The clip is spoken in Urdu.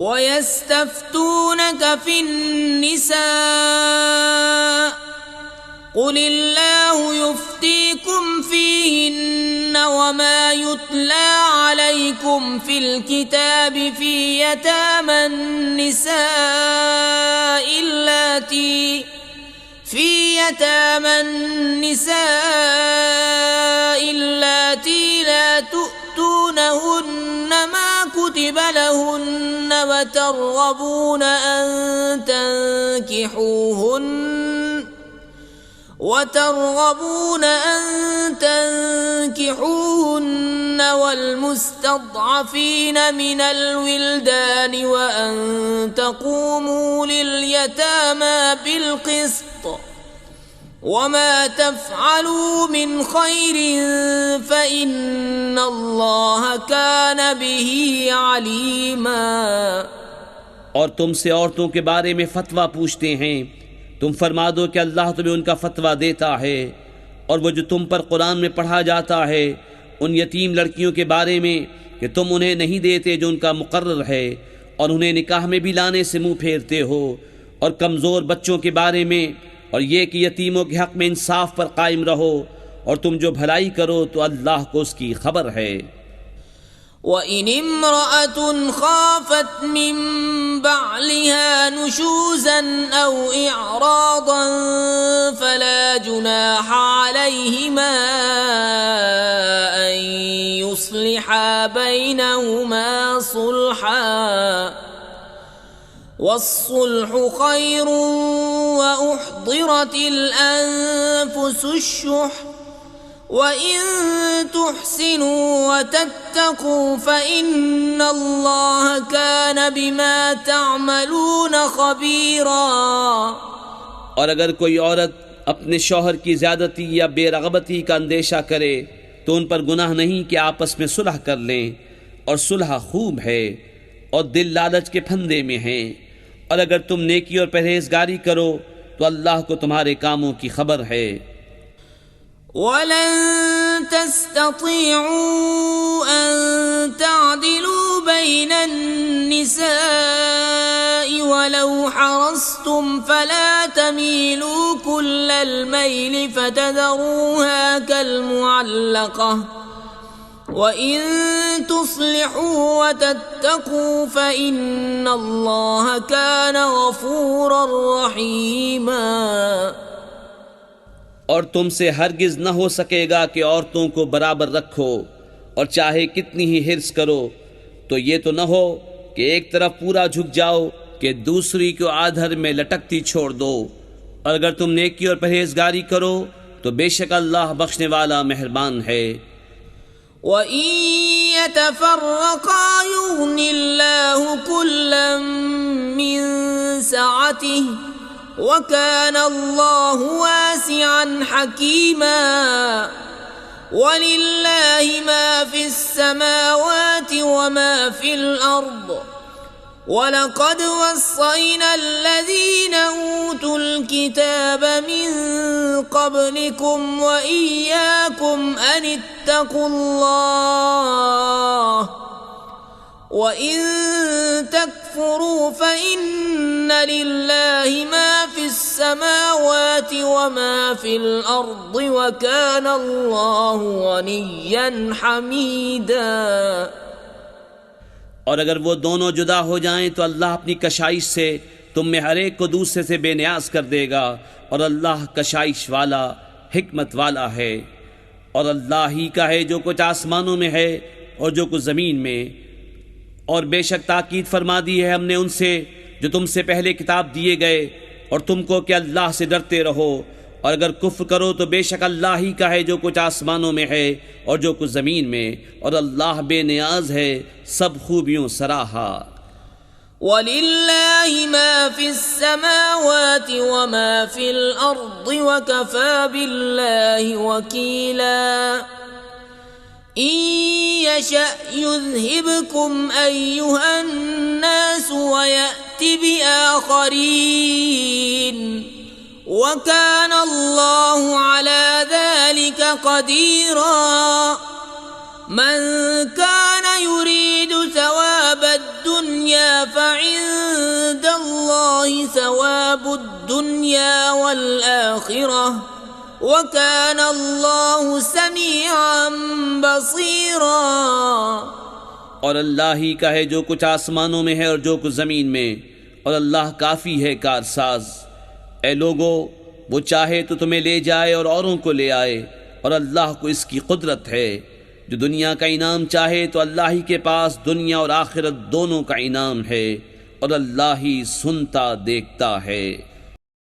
وَيَسْتَفْتُونَكَ فِي النِّسَاءِ قُلِ اللَّهُ يُفْتِيكُمْ فِيهِنَّ وَمَا يُتْلَى عَلَيْكُمْ فِي الْكِتَابِ فِي يَتَامَى النِّسَاءِ اللَّاتِي لَا تُؤْتُونَهُنَّ مَا كُتِبَ لَهُنَّ وترغبون أن تنكحوهن والمستضعفين من الولدان وأن تقوموا لليتامى بالقسط وما تفعلوا من خير فإن الله كان به عليما۔ اور تم سے عورتوں کے بارے میں فتویٰ پوچھتے ہیں، تم فرما دو کہ اللہ تمہیں ان کا فتویٰ دیتا ہے، اور وہ جو تم پر قرآن میں پڑھا جاتا ہے ان یتیم لڑکیوں کے بارے میں کہ تم انہیں نہیں دیتے جو ان کا مقرر ہے، اور انہیں نکاح میں بھی لانے سے منہ پھیرتے ہو، اور کمزور بچوں کے بارے میں، اور یہ کہ یتیموں کے حق میں انصاف پر قائم رہو، اور تم جو بھلائی کرو تو اللہ کو اس کی خبر ہے۔ وَإِنِ امْرَأَةٌ خَافَتْ مِنْ بَعْلِهَا نُشُوزًا أَوْ إِعْرَاضًا فَلَا جُنَاحَ عَلَيْهِمَا أَنْ يُصْلِحَا بَيْنَهُمَا صُلْحًا وَالصُّلْحُ خَيْرٌ وَأُحْضِرَتِ الْأَنفُسُ الشُّحَّ وَإِن تُحْسِنُوا وَتَتَّقُوا فَإِنَّ اللَّهَ كَانَ بِمَا تَعْمَلُونَ خَبِيرًا۔ اور اگر کوئی عورت اپنے شوہر کی زیادتی یا بے رغبتی کا اندیشہ کرے تو ان پر گناہ نہیں کہ آپس میں صلح کر لیں، اور صلح خوب ہے، اور دل لالچ کے پھندے میں ہیں، اور اگر تم نیکی اور پرہیزگاری کرو تو اللہ کو تمہارے کاموں کی خبر ہے۔ وَلَن تَسْتَطِيعُوا أَن تَعْدِلُوا بَيْنَ النِّسَاءِ وَلَوْ حَرَصْتُمْ فَلَا تَمِيلُوا كُلَّ الْمَيْلِ فَتَذَرُوهَا كَالْمُعَلَّقَةِ وَإِن تُصْلِحُوا وَتَتَّقُوا فَإِنَّ اللَّهَ كَانَ غَفُورًا رَّحِيمًا۔ اور تم سے ہرگز نہ ہو سکے گا کہ عورتوں کو برابر رکھو، اور چاہے کتنی ہی حرص کرو تو یہ تو نہ ہو کہ ایک طرف پورا جھک جاؤ کہ دوسری کو آدھر میں لٹکتی چھوڑ دو، اور اگر تم نیکی اور پرہیزگاری کرو تو بے شک اللہ بخشنے والا مہربان ہے۔ وَإِن يَتَفَرَّقَا يُغْنِ اللَّهُ كُلًّا مِّن سَعَتِهِ وَكَانَ اللَّهُ وَاسِعًا حَكِيمًا۔ وَلِلَّهِ مَا فِي السَّمَاوَاتِ وَمَا فِي الْأَرْضِ وَلَقَدْ وَصَّيْنَا الَّذِينَ أُوتُوا الْكِتَابَ مِنْ قَبْلِكُمْ وَإِيَّاكُمْ أَنِ اتَّقُوا اللَّهَ وَإِن تَكْفُرُوا فَإِنَّ لِلَّهِ مَا فِي السَّمَاوَاتِ وَمَا فِي الْأَرْضِ وَكَانَ اللَّهُ غَنِيًّا حَمِيدًا۔ اور اگر وہ دونوں جدا ہو جائیں تو اللہ اپنی کشائش سے تم میں ہر ایک کو دوسرے سے بے نیاز کر دے گا، اور اللہ کشائش والا حکمت والا ہے۔ اور اللہ ہی کا ہے جو کچھ آسمانوں میں ہے اور جو کچھ زمین میں، اور بے شک تاکید فرما دی ہے ہم نے ان سے جو تم سے پہلے کتاب دیے گئے، اور تم کو کہ اللہ سے ڈرتے رہو، اور اگر کفر کرو تو بے شک اللہ ہی کا ہے جو کچھ آسمانوں میں ہے اور جو کچھ زمین میں، اور اللہ بے نیاز ہے سب خوبیوں سراہا۔ وَلِلَّهِ مَا فِي السَّمَاوَاتِ وَمَا فِي الْأَرْضِ وَكَفَى بِاللَّهِ وَكِيلًا۔ إِن يَشَأْ يُذْهِبْكُمْ أَيُّهَا النَّاسُ وَيَأْتِ بِآخَرِينَ وَكَانَ اللَّهُ عَلَى ذَلِكَ قَدِيرًا۔ مَنْ كَانَ يُرِيدُ ثَوَابَ الدُّنْيَا الدنيا فعند الله ثواب الدنيا والآخرة وكان الله سميعا بصيرا۔ اور اللہ ہی کا ہے جو کچھ آسمانوں میں ہے اور جو کچھ زمین میں، اور اللہ کافی ہے کارساز۔ اے لوگو، وہ چاہے تو تمہیں لے جائے اور اوروں کو لے آئے، اور اللہ کو اس کی قدرت ہے۔ جو دنیا کا انعام چاہے تو اللہ ہی کے پاس دنیا اور آخرت دونوں کا انعام ہے، اور اللہ ہی سنتا دیکھتا ہے۔